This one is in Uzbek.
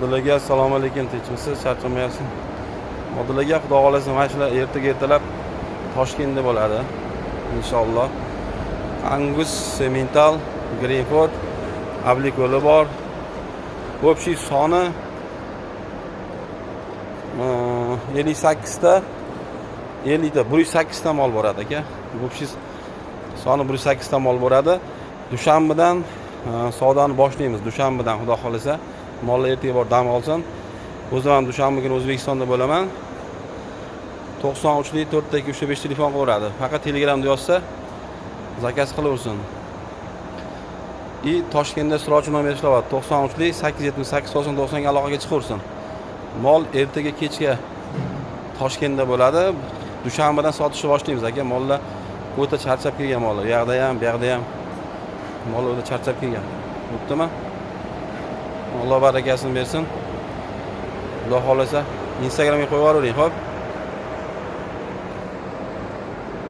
Modulaga assalomu alaykum, tinchmisiz, charchamayapsiz. Modulaga xudo xolasa mana shular ertaga-ertalab Toshkentda bo'ladi. Inshaalloh. Angus, Semental, Greenford, Ablikoli bor. Общий soni 58 ta, 50 ta, 108 ta mol boradi aka. Общий soni 108 ta mol boradi. Dushanbadan savdoni boshlaymiz. Dushanbadan xudo xolasa mollar ertaga bor dam olsin. O'zim ham dushanba kuni O'zbekistonda bo'laman. 93 4 305 telefon qilaveradi. Faqat Telegramda yozsa zakaz qilaversin. Toshkentda Siroj nomer ishlayapti. 93 878 90 ga aloqaga chiqaversin. Mol ertaga kechga Toshkentda bo'ladi. Dushanbadan sotishni boshlaymiz aka. Mollar o'ta charchab kelgan mollar. Bu yoqda ham, bu yoqda ham mol o'ta charchab kelgan. Bo'ptimi? Alloh barakasini bersin. Xudo xolasa Instagramga qo'yib yuboring, xo'p?